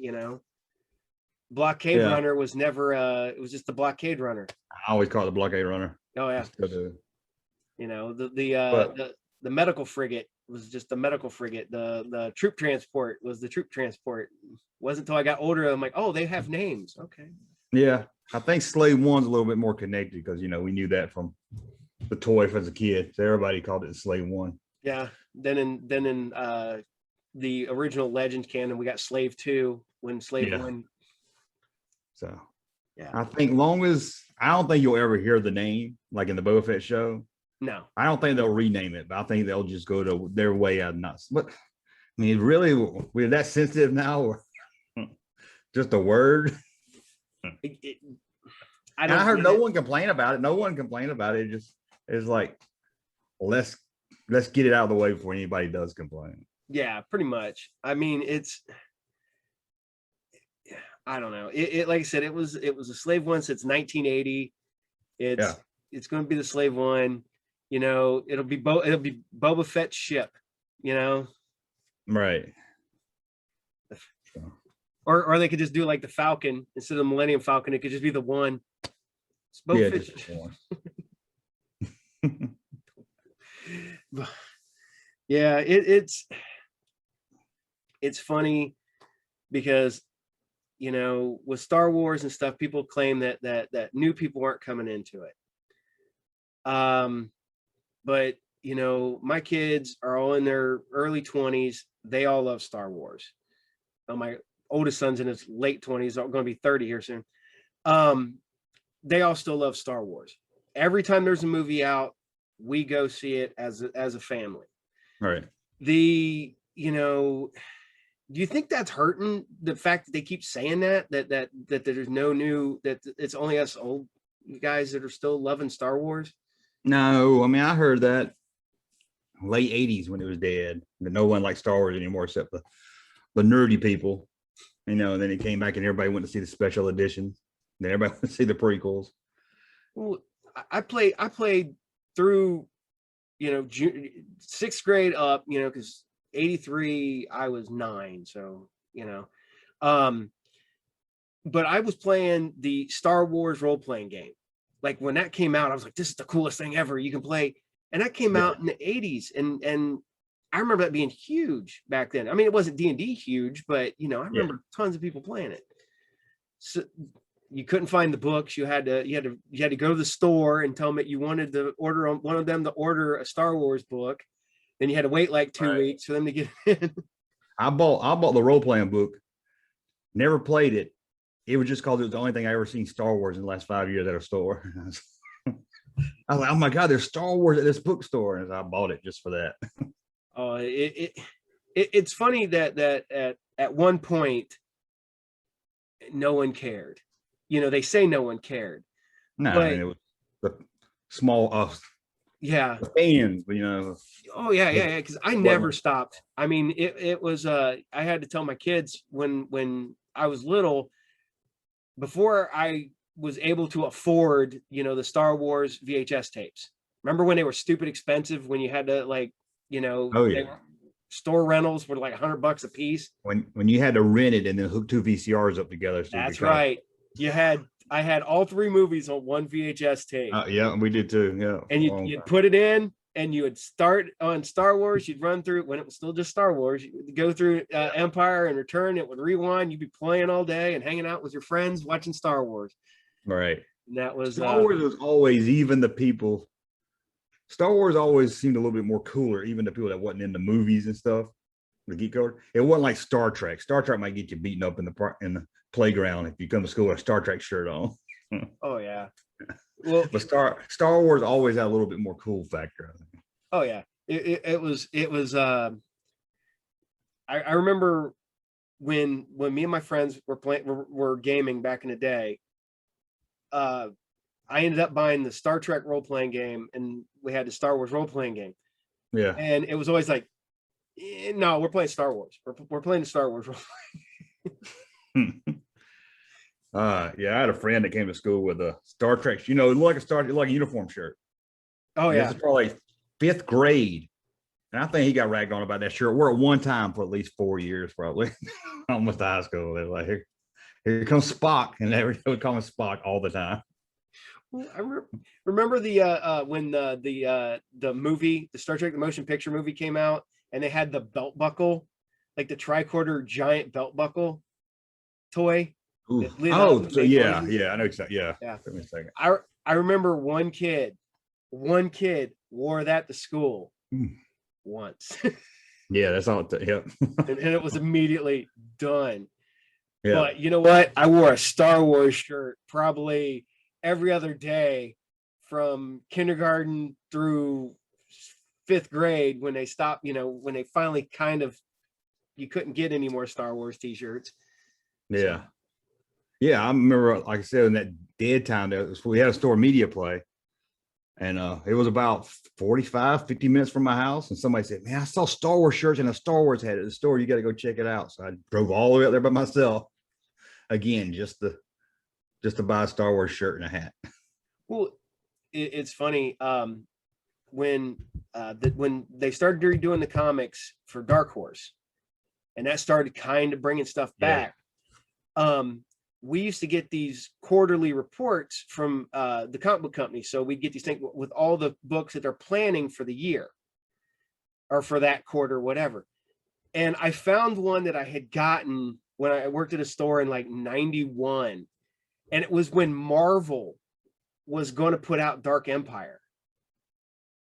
Blockade Runner was never it was just the Blockade Runner. I always call it the Blockade Runner. Oh yeah. The medical frigate was just the medical frigate. The troop transport was the troop transport. It wasn't until I got older I'm like, oh, they have names. Okay. Yeah, I think Slave One's a little bit more connected because we knew that from the toy as a kid. So everybody called it Slave One. Yeah. Then in the original Legends canon, we got Slave 2 when Slave 1. So yeah, I think I don't think you'll ever hear the name like in the Boba Fett show. No, I don't think they'll rename it, but I think they'll just go to their way out of nuts. But I mean, really, we're that sensitive now, or just a word. I heard no one complain about it. No one complained about it. It just is like, let's get it out of the way before anybody does complain. Yeah, pretty much. I mean, I don't know. It like I said, it was a Slave One since 1980. It's going to be the Slave One. It'll be Boba Fett's ship. Right. Or they could just do like the Falcon instead of the Millennium Falcon. It could just be the one. It's Boba Fett. Just one. Yeah, it's funny because with Star Wars and stuff, people claim that new people aren't coming into it. But my kids are all in their early 20s. They all love Star Wars. My oldest son's in his late 20s, going to be 30 here soon. They all still love Star Wars. Every time there's a movie out, we go see it as a family. Right. you know, do you think that's hurting, the fact that they keep saying that there's no new, that it's only us old guys that are still loving Star Wars? No, I mean, I heard that late 80s when it was dead, that no one liked Star Wars anymore except the nerdy people, you know, and then it came back and everybody went to see the special editions. Then everybody went to see the prequels. Well, I played through, you know, sixth grade up, you know, because 83 I was 9, so you know, but I was playing the Star Wars role-playing game. Like when that came out, I was like, this is the coolest thing ever. You can play, and that came out in the 80s, and I remember that being huge back then. I mean, it wasn't D&D huge, but you know, I remember tons of people playing it. So you couldn't find the books. You had to go to the store and tell them that you wanted to order on one of them to order a Star Wars book. Then you had to wait like 2 weeks for them to get it in. I bought the role-playing book, never played it. It was just called, it was the only thing I ever seen Star Wars in the last 5 years at a store. I was like, oh my God, there's Star Wars at this bookstore. And I bought it just for that. It's funny that at one point, no one cared. You know, they say no one cared. No, but, I mean, it was the small fans, but you know. Oh yeah. Because I never stopped. I mean, it was I had to tell my kids when I was little, before I was able to afford, you know, the Star Wars VHS tapes. Remember when they were stupid expensive, when you had to, like, you know, store rentals were like $100 a piece. When you had to rent it and then hook 2 VCRs up together. So that's right. I had all 3 movies on one VHS tape. Yeah, we did too. Yeah. And you'd put it in, and you would start on Star Wars. You'd run through, when it was still just Star Wars, you would go through Empire and Return. It would rewind. You'd be playing all day and hanging out with your friends watching Star Wars. Right. And that was Star Wars was always, even the people. Star Wars always seemed a little bit more cooler, even the people that wasn't in the movies and stuff. The geek code. It wasn't like Star Trek. Star Trek might get you beaten up in the playground if you come to school with a Star Trek shirt on. Oh yeah. Well, but Star Wars always had a little bit more cool factor, I think. Oh yeah. It was I remember when me and my friends were gaming back in the day, I ended up buying the Star Trek role-playing game, and we had the Star Wars role-playing game. Yeah. And it was always like, no, we're playing Star Wars. We're playing the Star Wars role-playing. Yeah, I had a friend that came to school with a Star Trek, you know, like a uniform shirt. Oh yeah. This is probably 5th grade. And I think he got ragged on about that shirt. Wore it one time for at least 4 years, probably. Almost high school. They're like, here comes Spock. And they would call him Spock all the time. Well, I remember the when the movie, the Star Trek the motion picture movie came out, and they had the belt buckle, like the tricorder giant belt buckle toy. Oh, so yeah, I know exactly. Yeah. Give me a second. I remember one kid wore that to school once. Yeah, that's all. Yep. and it was immediately done. Yeah. But you know what? I wore a Star Wars shirt probably every other day from kindergarten through 5th grade, when they stopped, you know, when they finally you couldn't get any more Star Wars t-shirts. Yeah. So. Yeah, I remember, like I said, in that dead time, we had a store media play, and it was about 50 minutes from my house, and somebody said, man, I saw Star Wars shirts and a Star Wars hat at the store. You got to go check it out. So I drove all the way up there by myself, again, just to buy a Star Wars shirt and a hat. Well, it's funny, when they started doing the comics for Dark Horse, and that started kind of bringing stuff back. We used to get these quarterly reports from the comic book company. So we'd get these things with all the books that they're planning for the year or for that quarter, whatever. And I found one that I had gotten when I worked at a store in like 91. And it was when Marvel was going to put out Dark Empire.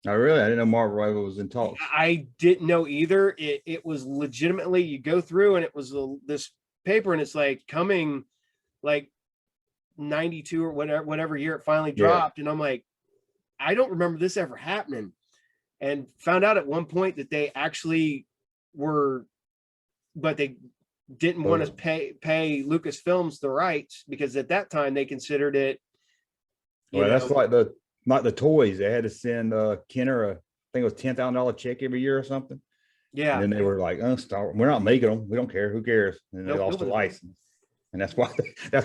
Oh, really? I didn't know Marvel was in talks. I didn't know either. It was legitimately, you go through and it was this paper, and it's like coming like 92 or whatever year it finally dropped. And I'm like, I don't remember this ever happening. And found out at one point that they actually were, but they didn't want to pay Lucasfilms the rights because at that time they considered it. Well, that's like the toys. They had to send Kenner I think it was $10,000 check every year or something. Yeah. And then they were like, we're not making them. We don't care. Who cares? And they Nope, lost the nobody- license. And that's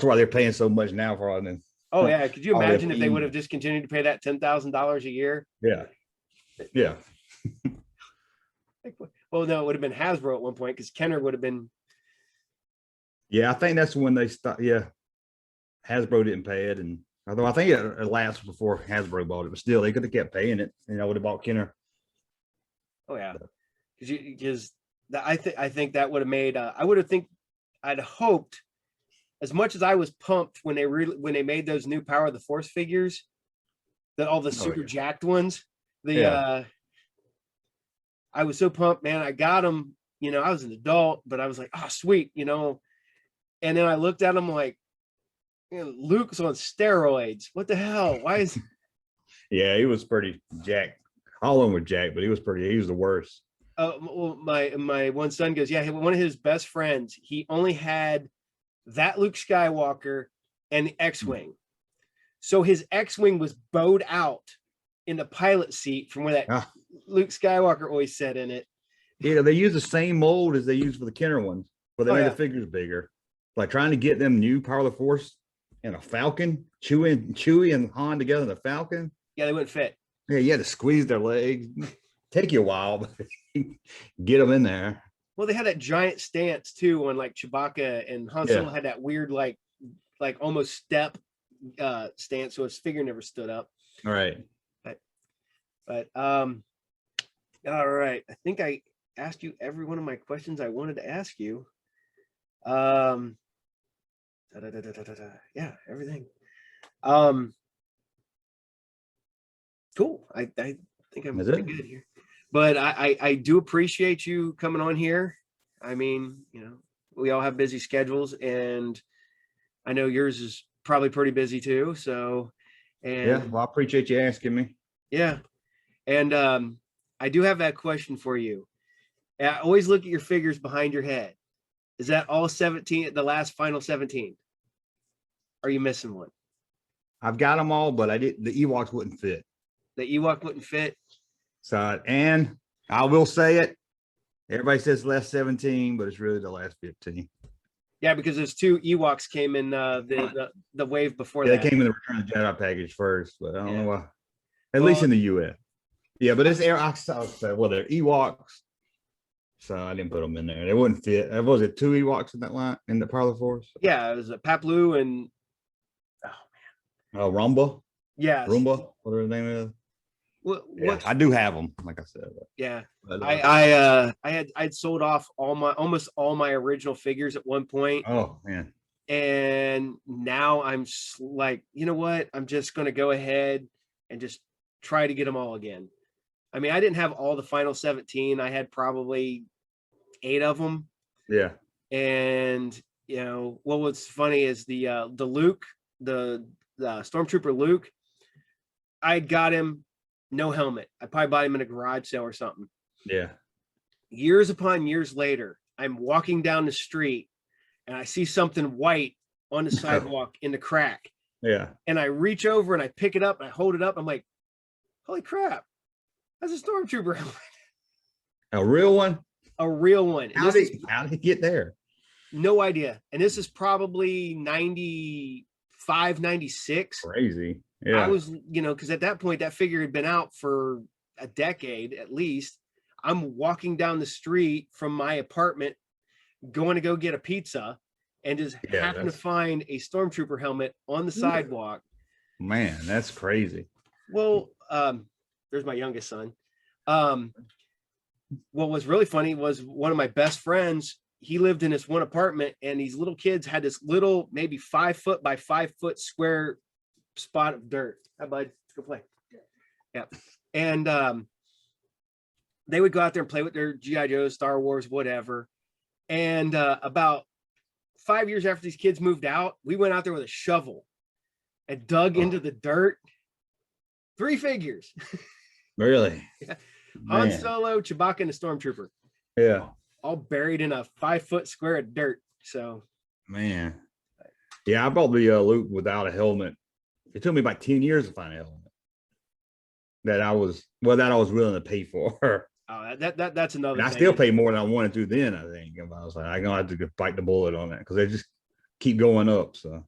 why they're paying so much now for all them. Oh yeah. Could you all imagine their if they would have fees. just continued to pay that $10,000 a year? Yeah. Yeah. Well, no, it would have been Hasbro at one point because Kenner would have been. Yeah. I think that's when they stopped. Yeah. Hasbro didn't pay it. And although I think it lapsed before Hasbro bought it, but still they could have kept paying it. And I would have bought Kenner. Oh yeah, because I think that would have made. I'd hoped, as much as I was pumped when they made those new Power of the Force figures, that all the super jacked ones. I was so pumped, man. I got them. You know, I was an adult, but I was like, oh sweet, you know. And then I looked at them like, you know, Luke's on steroids. What the hell? Why is? Yeah, he was pretty jacked. All of them were jacked, but he was the worst. Well, my one son goes, yeah, one of his best friends, he only had that Luke Skywalker and the X-Wing. So his X-Wing was bowed out in the pilot seat from where that Luke Skywalker always sat in it. Yeah, they use the same mold as they use for the Kenner ones, but they made the figures bigger. Like trying to get them new Power of the Force and a Falcon, Chewie and Han together in the Falcon. Yeah, they wouldn't fit. Yeah, you had to squeeze their legs. Take you a while, but get them in there. Well, they had that giant stance too when like Chewbacca and Han Solo had that weird like almost step stance, so his figure never stood up. All right. But all right. I think I asked you every one of my questions I wanted to ask you. Yeah, everything. Cool. I think I'm pretty good here. But I do appreciate you coming on here. I mean, you know, we all have busy schedules and I know yours is probably pretty busy too. So, and yeah, well, I appreciate you asking me. Yeah. And I do have that question for you. I always look at your figures behind your head. Is that all 17, the last final 17? Are you missing one? I've got them all, but the Ewoks wouldn't fit. The Ewok wouldn't fit? So, and I will say it, everybody says last 17, but it's really the last 15. Yeah, because there's 2 Ewoks came in the wave before that. They came in the Return of the Jedi package first, but I don't know why. At least in the US. Yeah, but it's they're Ewoks. So I didn't put them in there. They wouldn't fit. Was it 2 Ewoks in that line in the Power of the Force? Yeah, it was a Paplu and Rumba. Yeah. Roomba, whatever the name is. What I do have them, like I said. Yeah. But, I'd sold off almost all my original figures at one point. Oh man. And now I'm like, you know what? I'm just going to go ahead and just try to get them all again. I mean, I didn't have all the final 17. I had probably 8 of them. Yeah. And, you know, what's funny is the Luke, the Stormtrooper Luke, I got him no helmet. I probably bought him in a garage sale or something. Yeah. Years upon years later, I'm walking down the street and I see something white on the sidewalk in the crack. Yeah. And I reach over and I pick it up and I hold it up. I'm like, holy crap. That's a Stormtrooper helmet. A real one? A real one. How did he get there? No idea. And this is probably 95, 96. Crazy. Yeah. I was, you know, because at that point, that figure had been out for a decade at least. I'm walking down the street from my apartment, going to go get a pizza, and just happen to find a Stormtrooper helmet on the sidewalk. Man, that's crazy. Well, there's my youngest son. What was really funny was one of my best friends, he lived in this one apartment, and these little kids had this little, maybe 5 foot by 5 foot square spot of dirt. Hi, bud. Let's go play. Yeah. And they would go out there and play with their G.I. Joes, Star Wars, whatever. And about 5 years after these kids moved out, we went out there with a shovel and dug into the dirt. 3 figures. Really? Yeah. Han Solo, Chewbacca, and the Stormtrooper. Yeah. all buried in a 5-foot square of dirt. So, Man. Yeah, I bought the Luke without a helmet. It took me about 10 years to find a helmet that I was willing to pay for. that's another And I thing. still pay more than I wanted to then, I think. And I was like, I'm gonna have to bite the bullet on that because they just keep going up. So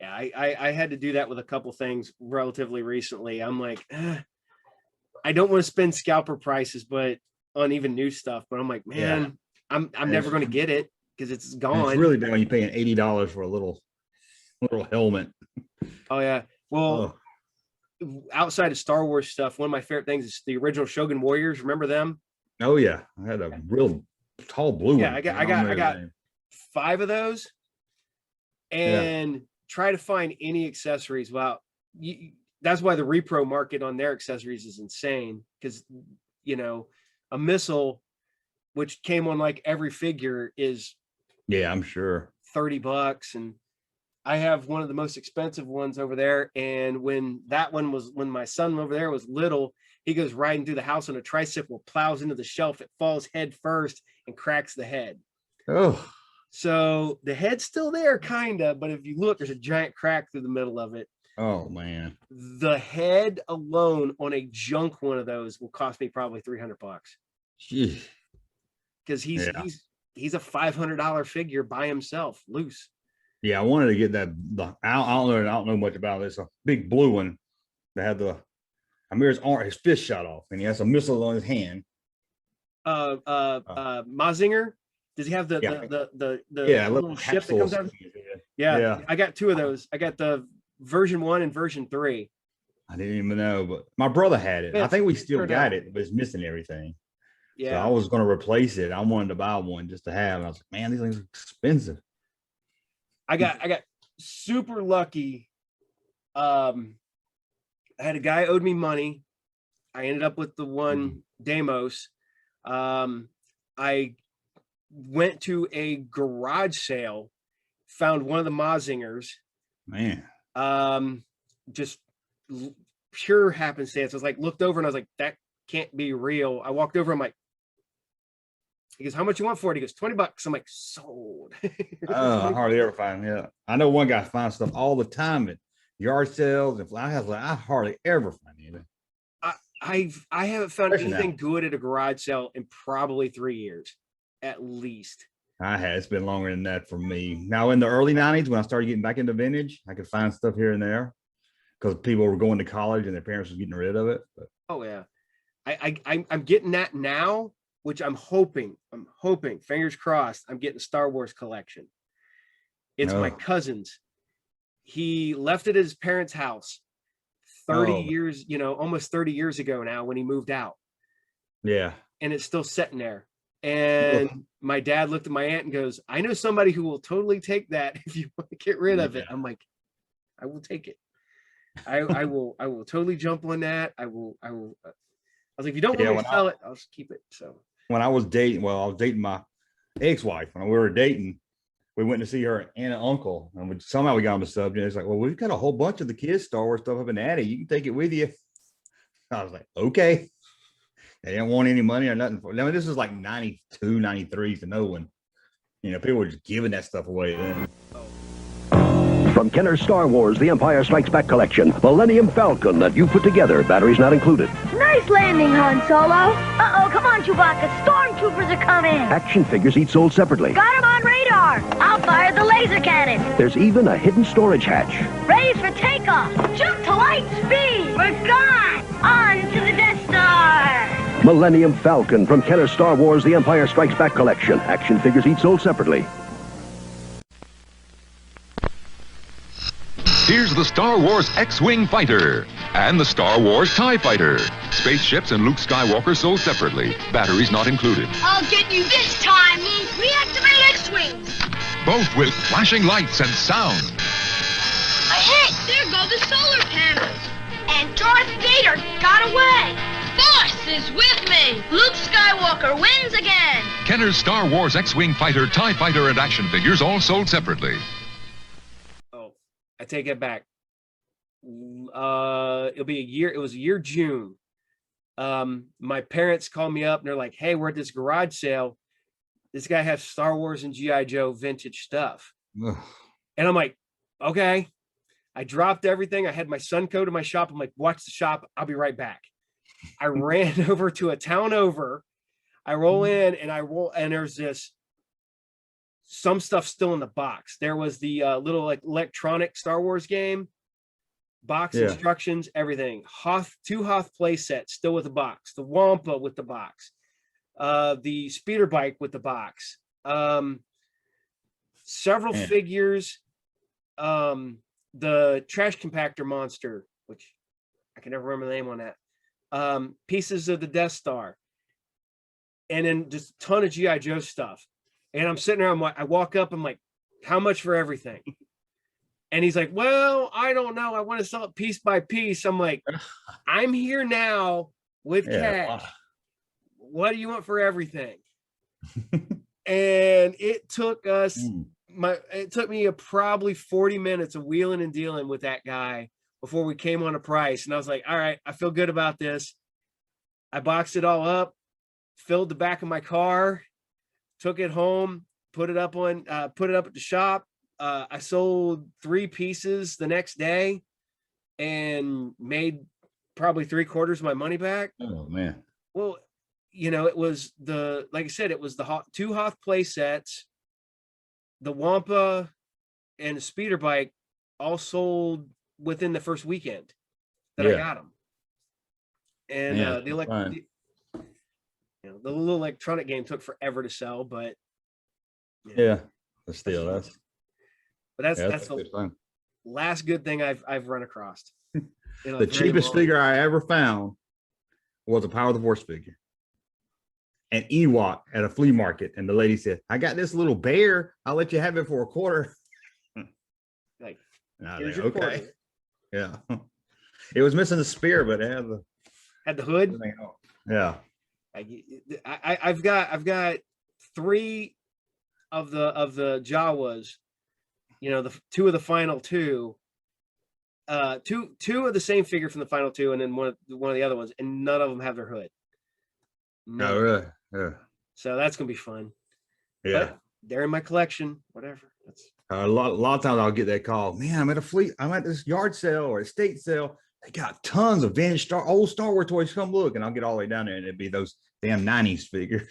Yeah, I had to do that with a couple things relatively recently. I'm like, I don't want to spend scalper prices, but on even new stuff. But I'm like, man, I'm never going to get it because it's gone. it's really bad when you're paying $80 for a little helmet. Oh yeah. Well, outside of Star Wars stuff, one of my favorite things is the original Shogun Warriors. Remember them? Oh yeah, I had a real tall blue Yeah, one. I got 5 of those, and try to find any accessories. Well, that's why the repro market on their accessories is insane because a missile, which came on like every figure, is I'm sure $30, and I have one of the most expensive ones over there. And when my son over there was little, he goes riding through the house on a tricycle, plows into the shelf, it falls head first and cracks the head. Oh, so the head's still there, kind of, but if you look, there's a giant crack through the middle of it. oh man. The head alone on a junk one of those will cost me probably $300 Jeez. because he's a $500 figure by himself, loose. Yeah, I wanted to get that. I don't know much about this. A big blue one that had his fist shot off, and he has a missile on his hand. Mazinger. Does he have the little ship that comes out? Yeah, I got 2 of those. I got the version 1 and version 3. I didn't even know, but my brother had it. I think we still got out. it, but it's missing everything. Yeah, so I was going to replace it. I wanted to buy one just to have. And I was like, man, these things are expensive. I got super lucky. I had a guy owed me money. I ended up with the one Deimos. I went to a garage sale, found one of the Mazingers. Man. Just pure happenstance. I was like, looked over and I was like, that can't be real. I walked over. I'm like, he goes, how much you want for it? He goes, $20. I'm like, sold. I hardly ever find. Yeah, I know one guy finds stuff all the time at yard sales, and I hardly ever find anything. I haven't found Especially anything now. good at a garage sale in probably 3 years, at least. It's been longer than that for me. Now in the early 90s, when I started getting back into vintage, I could find stuff here and there because people were going to college and their parents were getting rid of it. But oh yeah, I'm getting that now, which I'm hoping, fingers crossed, I'm getting a Star Wars collection. It's my cousin's. He left it at his parents' house 30 years, almost 30 years ago now when he moved out. Yeah. And it's still sitting there. And my dad looked at my aunt and goes, I know somebody who will totally take that if you want to get rid of it. I'm like, I will take it. I will totally jump on that. I was like, if you don't want me to sell it, I'll just keep it. So when I was dating my ex-wife. When we were dating, we went to see her aunt and uncle, and somehow we got on the subject. It's like, well, we've got a whole bunch of the kids' Star Wars stuff up in the attic. You can take it with you. I was like, okay. They didn't want any money or nothing. I mean, this is like 92, 93, so no one, people were just giving that stuff away then. From Kenner's Star Wars, The Empire Strikes Back collection, Millennium Falcon that you put together, batteries not included. Nice landing, Han Solo. Uh-oh, come on, Chewbacca. Stormtroopers are coming. Action figures each sold separately. Got him on radar. I'll fire the laser cannon. There's even a hidden storage hatch. Ready for takeoff. Jump to light speed. We're gone. On to the Death Star. Millennium Falcon from Kenner's Star Wars, The Empire Strikes Back collection. Action figures each sold separately. Here's the Star Wars X-Wing Fighter and the Star Wars TIE Fighter. Spaceships and Luke Skywalker sold separately. Batteries not included. I'll get you this time, Luke. Reactivate X-Wings. Both with flashing lights and sound. A hit. There go the solar panels. And Darth Vader got away. Force is with me. Luke Skywalker wins again. Kenner's Star Wars X-Wing Fighter, TIE Fighter, and action figures all sold separately. I take it back. It'll be a year. It was a year June. My parents called me up and they're like, hey, we're at this garage sale. this guy has Star Wars and GI Joe vintage stuff. Ugh. And I'm like, okay. I dropped everything. I had my son go to my shop. I'm like, watch the shop. I'll be right back. I ran over to a town over. I roll in and there's some stuff still in the box. There was the little like electronic Star Wars game, box instructions, everything. Two Hoth play sets still with the box. The Wampa with the box. The speeder bike with the box. Several figures. The trash compactor monster, which I can never remember the name on that. Pieces of the Death Star, and then just a ton of GI Joe stuff. And I'm sitting there, I walk up, I'm like, how much for everything? And he's like, well, I don't know, I want to sell it piece by piece. I'm like, I'm here now with cash. What do you want for everything? And it took us it took me probably 40 minutes of wheeling and dealing with that guy before we came on a price. And I was like, all right, I feel good about this. I boxed it all up, filled the back of my car, took it home, put it up at the shop. I sold 3 pieces the next day and made probably 3/4 of my money back. Oh man. Well, it was like I said, it was the 2 Hoth play sets, the Wampa and the speeder bike all sold within the first weekend that I got them. And the little electronic game took forever to sell, but but still that's the last good thing I've run across. The cheapest figure I ever found was a Power of the Force figure. An Ewok at a flea market, and the lady said, I got this little bear, I'll let you have it for $0.25. Like, okay. Yeah. It was missing the spear, but it had the hood. Yeah. I've got 3 of the Jawas, the 2 of the final 2. Two of the same figure from the final 2, and then one of the other ones, and none of them have their hood. No, really? Yeah. So that's gonna be fun. Yeah. But they're in my collection. Whatever. That's a lot of times I'll get that call. Man, I'm at this yard sale or estate sale. They got tons of vintage old Star Wars toys. Come look, and I'll get all the way down there, and it'd be those damn 90s figures.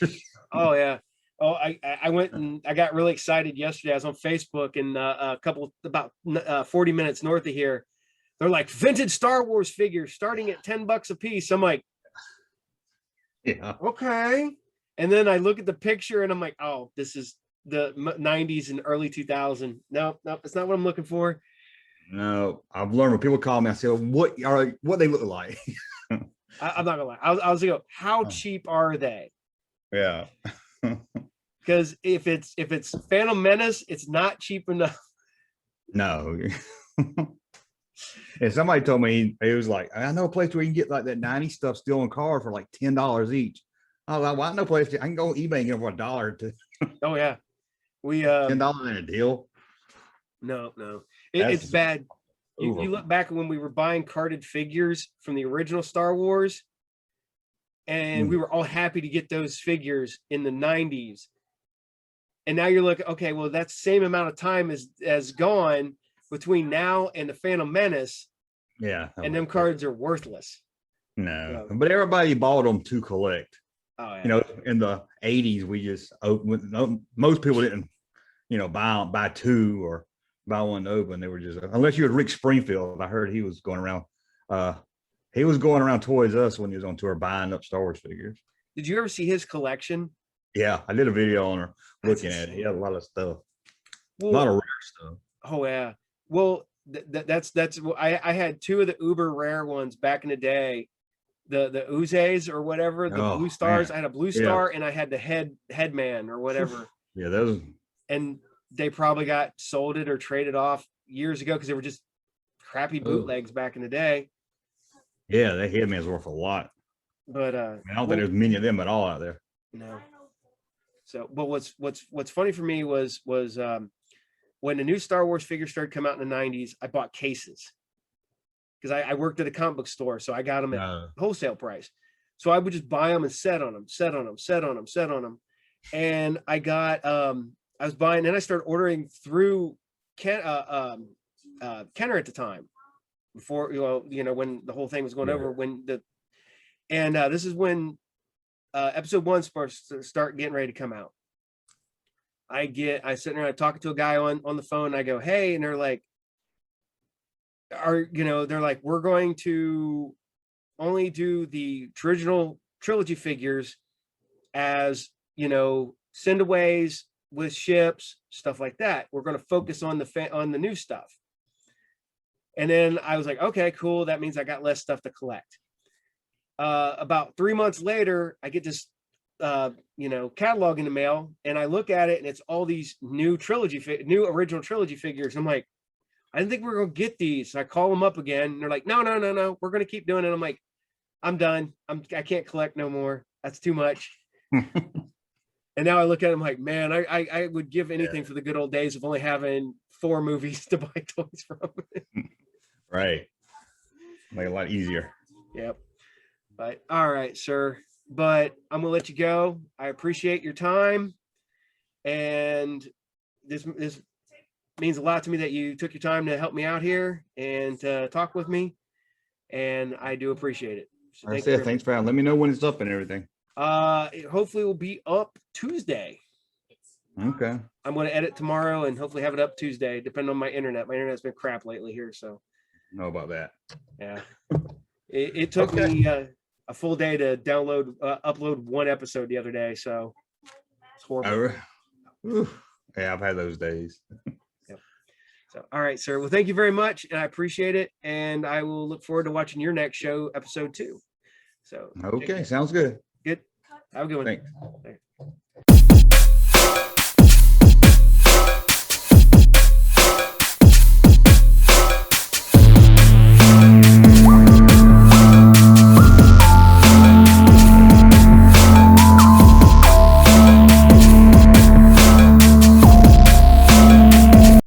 Oh yeah. Oh, I went and I got really excited yesterday. I was on Facebook, and about 40 minutes north of here, they're like vintage Star Wars figures starting at $10 a piece. I'm like, yeah, okay. And then I look at the picture and I'm like, oh, this is the 90s and early 2000. No, it's not what I'm looking for. No, I've learned when people call me, I say, what they look like. I'm not gonna lie. I was gonna go, how cheap are they? Yeah. Because if it's Phantom Menace, it's not cheap enough. No. And somebody told me, he was like, I know a place where you can get like that 90 stuff still in car for like $10 each. I was like, well, I know a place I can go on eBay and get them for $1 Oh yeah. We $10 in a deal. No. It's bad. You look back when we were buying carded figures from the original Star Wars, and we were all happy to get those figures in the 90s. And now you're looking, okay, well, that's the same amount of time as gone between now and the Phantom Menace. Yeah. And them cards are worthless. No, but everybody bought them to collect. Oh, yeah. In the 80s, we just most people didn't, buy 2 or buy 1 to open. They were just, unless you had Rick Springfield. I heard he was going around. He was going around Toys R Us when he was on tour buying up Star Wars figures. Did you ever see his collection? Yeah, I did a video on her looking at it. He had a lot of stuff, a lot of rare stuff. Oh yeah. Well, that's I had 2 of the uber rare ones back in the day, the Uzes or whatever, the blue stars. Man. I had a blue star and I had the headman or whatever. Yeah, those. And they probably got sold it or traded off years ago because they were just crappy bootlegs back in the day. Yeah, that headman's worth a lot. But I don't think there's many of them at all out there. No. So, but what's funny for me was when the new Star Wars figures started coming out in the 90s, I bought cases because I worked at a comic book store, so I got them at wholesale price. So I would just buy them and set on them. and I got I was buying, and I started ordering through Kenner at the time, before when the whole thing was going over, this is when episode 1 supposed to start getting ready to come out. I sitting there, I'm talking to a guy on the phone, and I go, hey, and they're like, we're going to only do the original trilogy figures as, sendaways with ships, stuff like that. We're going to focus on the new stuff. And then I was like, okay, cool. That means I got less stuff to collect. About 3 months later, I get this catalog in the mail, and I look at it, and it's all these new original trilogy figures. I'm like, I didn't think we were gonna get these. So I call them up again, and they're like, no, we're gonna keep doing it. I'm like, I'm done. I can't collect no more. That's too much. And now I look at them like, man, I would give anything for the good old days of only having 4 movies to buy toys from. Right. Make it a lot easier. Yep. But all right, sir. But I'm gonna let you go. I appreciate your time, and this means a lot to me that you took your time to help me out here and talk with me, and I do appreciate it. So Thanks for having. Let me know when it's up and everything. Hopefully it will be up Tuesday. Okay. I'm going to edit tomorrow and hopefully have it up Tuesday, depending on my internet. My internet's been crap lately here, so. Know about that. Yeah. It took me a full day to upload 1 episode the other day, so it's horrible. Yeah, I've had those days. Yep. So, all right, sir. Well, thank you very much, and I appreciate it. And I will look forward to watching your next show, episode 2. So. Okay, sounds good. Good. Have a good one. Thanks.